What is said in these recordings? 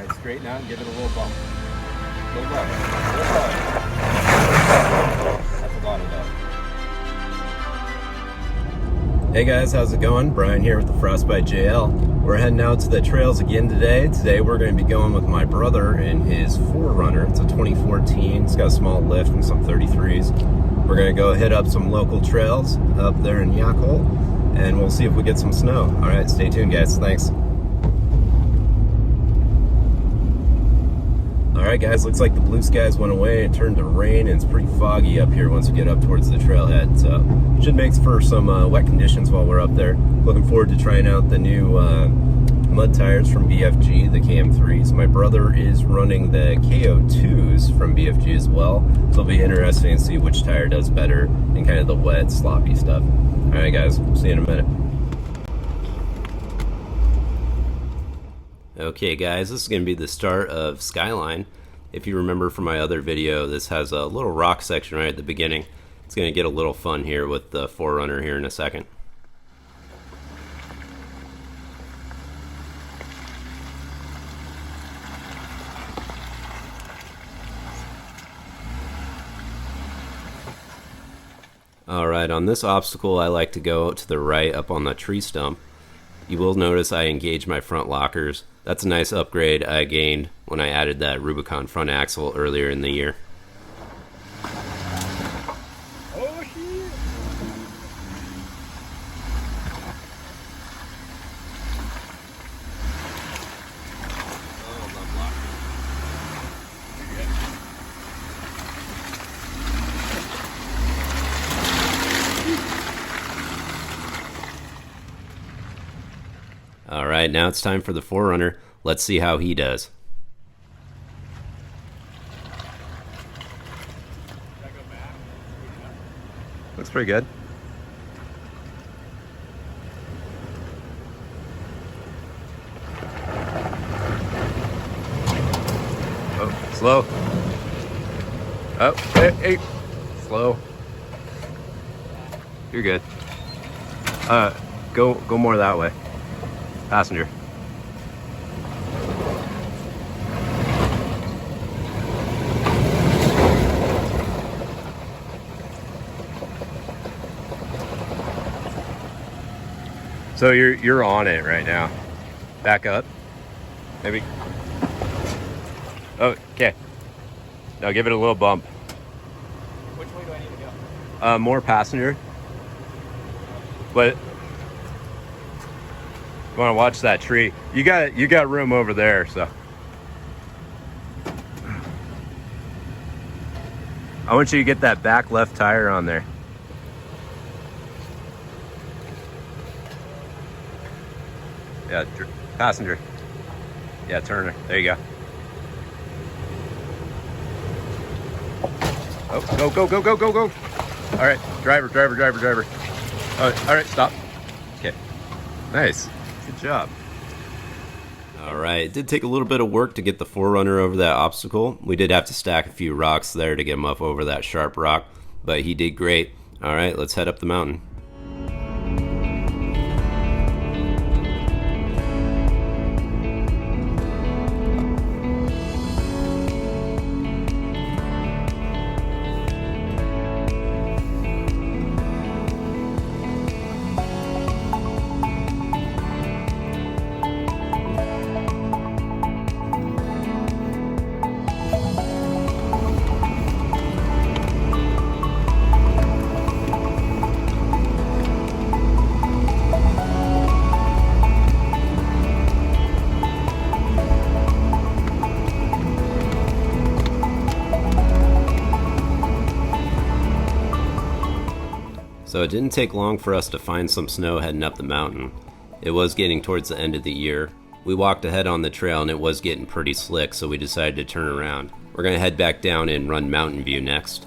Alright, straighten out and give it a little bump. Little bump. Little bump. That's a lot of that. Hey guys, how's it going? Brian here with the Frostbite JL. We're heading out to the trails again today. Today we're going to be going with my brother in his 4Runner. It's a 2014. It's got a small lift and some 33s. We're going to go hit up some local trails up there in Yacolt, and we'll see if we get some snow. Alright, stay tuned guys. Thanks. Alright guys, looks like the blue skies went away and turned to rain, and it's pretty foggy up here once we get up towards the trailhead, so should make for some wet conditions while we're up there. Looking forward to trying out the new mud tires from BFG, the Cam3s. My brother is running the KO2s from BFG as well, so it'll be interesting to see which tire does better in kind of the wet, sloppy stuff. Alright guys, see you in a minute. Okay guys, this is going to be the start of Skyline. If you remember from my other video, this has a little rock section right at the beginning. It's going to get a little fun here with the 4Runner here in a second. Alright, on this obstacle I like to go to the right up on the tree stump. You will notice I engaged my front lockers. That's a nice upgrade I gained when I added that Rubicon front axle earlier in the year. Oh shit! Alright, now it's time for the 4Runner. Let's see how he does. Looks pretty good. Oh, slow. Oh, hey. Slow. You're good. Go more that way. Passenger. So you're on it right now. Back up. Maybe. Oh, okay. Now give it a little bump. Which way do I need to go? More passenger. But you want to watch that tree. You got room over there, so. I want you to get that back left tire on there. Yeah, passenger. Yeah, Turner. There you go. Oh, go. All right, driver. Oh, all right, stop. Okay, nice. Good job. All right, it did take a little bit of work to get the 4Runner over that obstacle. We did have to stack a few rocks there to get him up over that sharp rock, but he did great. All right, let's head up the mountain. So it didn't take long for us to find some snow heading up the mountain. It was getting towards the end of the year. We walked ahead on the trail and it was getting pretty slick, so we decided to turn around. We're going to head back down and run Mountain View next.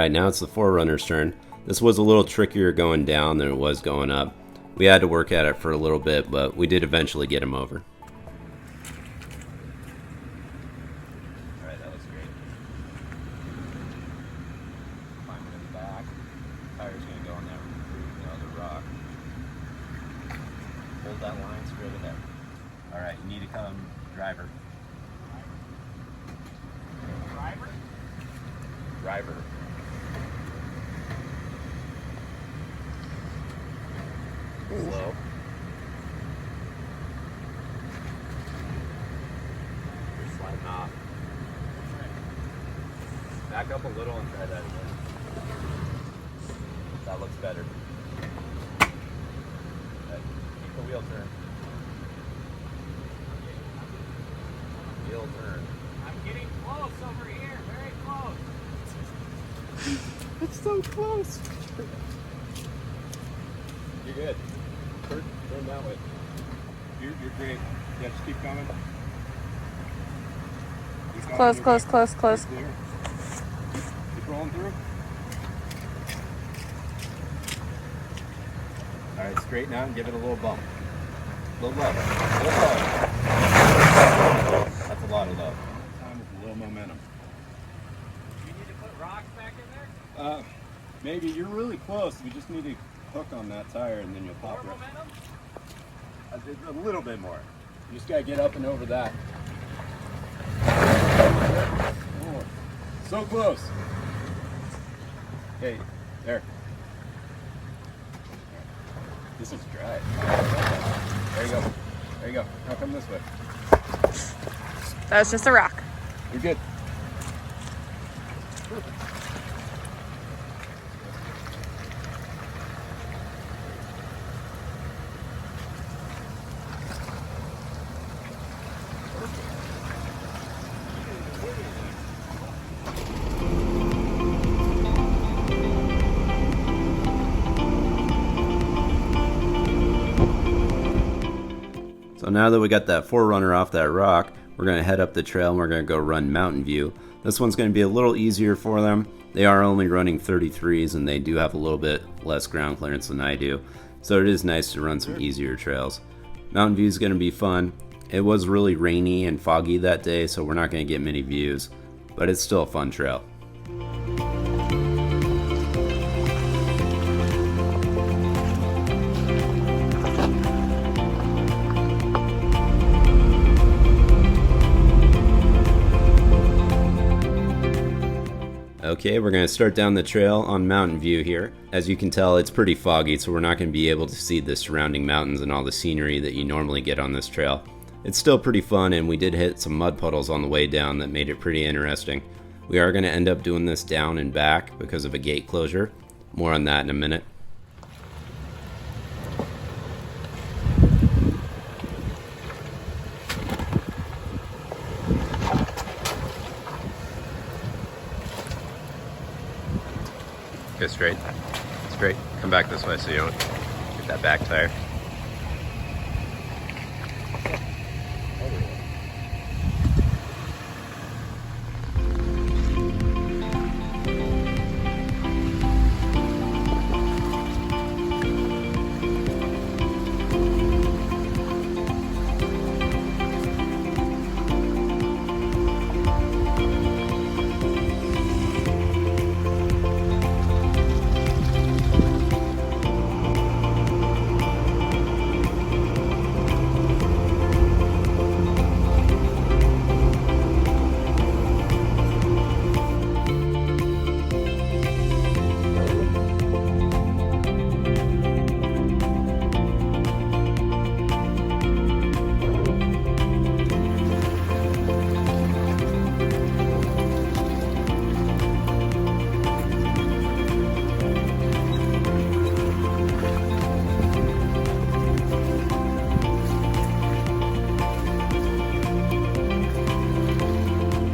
Alright, now it's the 4Runner's turn. This was a little trickier going down than it was going up. We had to work at it for a little bit, but we did eventually get him over. Alright, that looks great. Climb it in the back. Tire's going to go on that other rock. Hold that line straight ahead. Alright, you need to come driver. Driver? Driver. Slow. You're sliding off. Back up a little and try that again. That looks better. Okay. Keep the wheel turned. Wheel turn. I'm getting close over here. Very close. It's so close! You're good. Turn that way. You're great. Yeah, just keep coming. Close, close, close, close. Keep rolling through. All right, straighten out and give it a little bump. A little love. A little love. That's a lot of love. Time with a little momentum. Do you need to put rocks back in there? Maybe. You're really close. We just need to hook on that tire and then you'll pop it. A little bit more. You just gotta get up and over that. Oh, so close. Okay, there. This is dry. There you go. There you go. Now come this way. That was just a rock. You're good. So now that we got that 4Runner off that rock, we're going to head up the trail and we're going to go run Mountain View. This one's going to be a little easier for them. They are only running 33s and they do have a little bit less ground clearance than I do. So it is nice to run some easier trails. Mountain View is going to be fun. It was really rainy and foggy that day, so we're not going to get many views, but it's still a fun trail. Okay, we're going to start down the trail on Mountain View here. As you can tell, it's pretty foggy, so we're not going to be able to see the surrounding mountains and all the scenery that you normally get on this trail. It's still pretty fun, and we did hit some mud puddles on the way down that made it pretty interesting. We are going to end up doing this down and back because of a gate closure. More on that in a minute. Go straight. Straight. Come back this way so you don't get that back tire.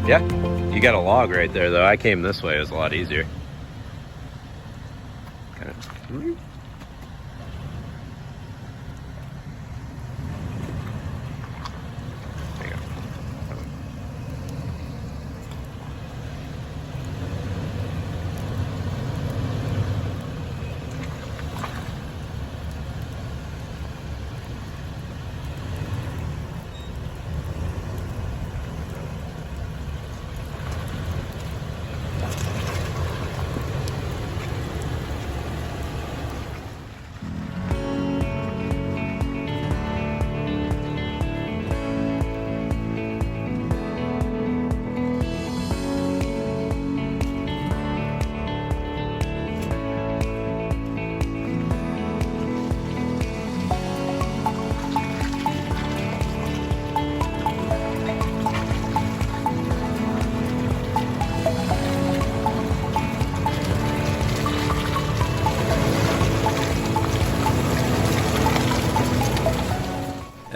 Yeah, you got a log right there though. I came this way, it was a lot easier. Kind of. There you go.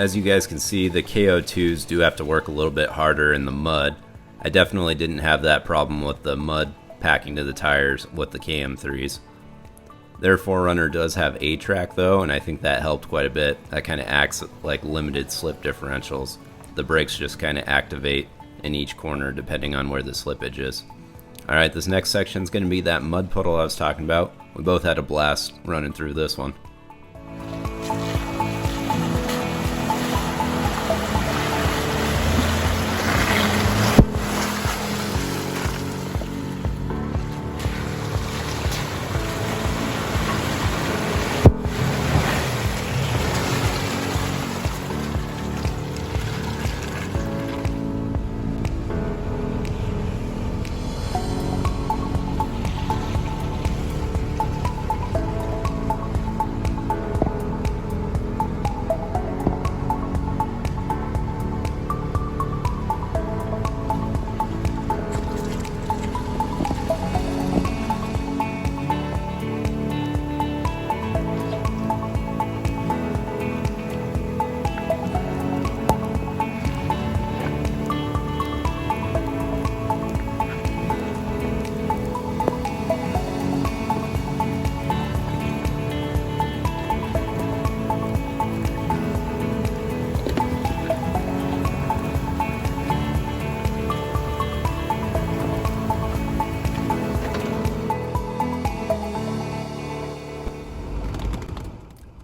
as you guys can see, the KO2s do have to work a little bit harder in the mud. I definitely didn't have that problem with the mud packing to the tires with the KM3s. Their 4Runner does have A-track though, and I think that helped quite a bit. That kind of acts like limited slip differentials. The brakes just kind of activate in each corner depending on where the slippage is. Alright, this next section is going to be that mud puddle I was talking about. We both had a blast running through this one.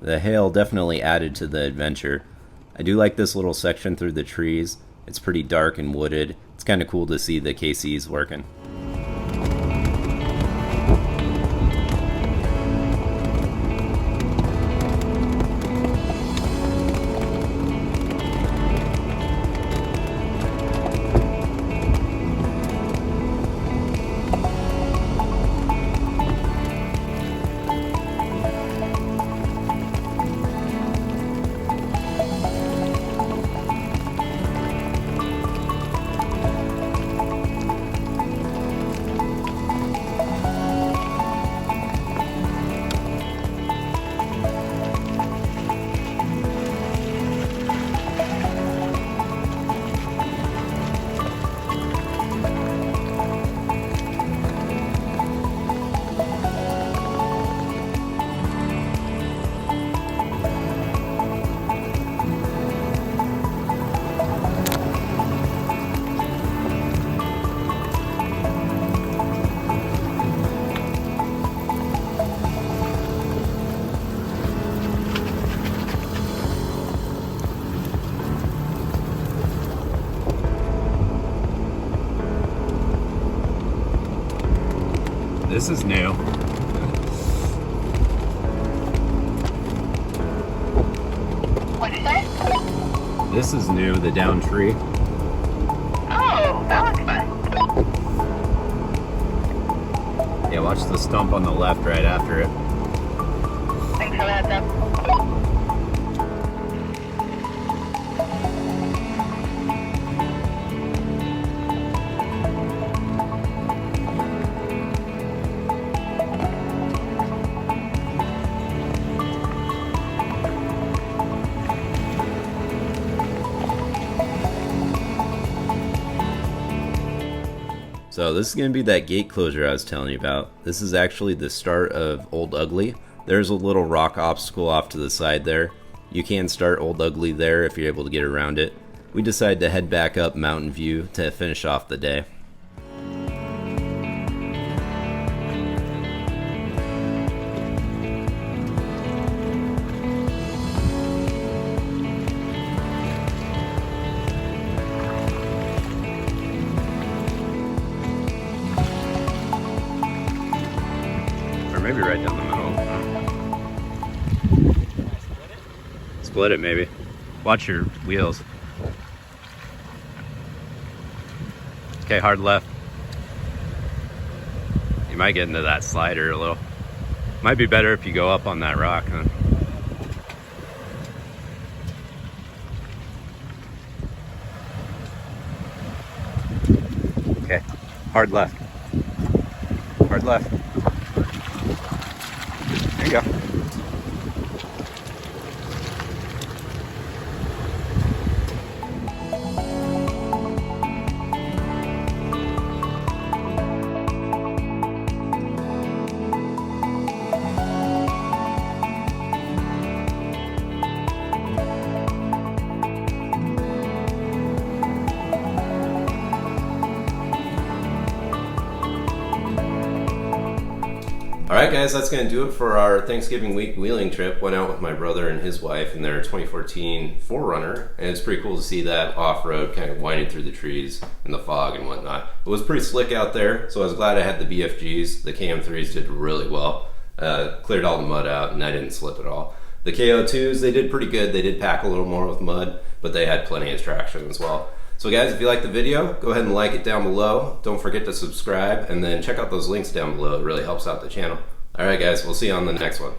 The hail definitely added to the adventure. I do like this little section through the trees. It's pretty dark and wooded. It's kind of cool to see the KCs working. This is new. What'd you say? This is new, the down tree. Oh, that looks fun. Yeah, watch the stump on the left right after it. Thanks for that, though. So this is going to be that gate closure I was telling you about. This is actually the start of Old Ugly. There's a little rock obstacle off to the side there. You can start Old Ugly there if you're able to get around it. We decided to head back up Mountain View to finish off the day. Maybe right down the middle. Split it maybe. Watch your wheels. Okay, hard left. You might get into that slider a little. Might be better if you go up on that rock, huh? Okay, hard left. Hard left. There you go. Alright guys, that's going to do it for our Thanksgiving week wheeling trip. Went out with my brother and his wife in their 2014 4Runner, and it's pretty cool to see that off-road kind of winding through the trees and the fog and whatnot. It was pretty slick out there, so I was glad I had the BFGs. The KM3s did really well. Cleared all the mud out and I didn't slip at all. The KO2s, they did pretty good. They did pack a little more with mud, but they had plenty of traction as well. So guys, if you like the video, go ahead and like it down below. Don't forget to subscribe, and then check out those links down below. It really helps out the channel. All right guys, we'll see you on the next one.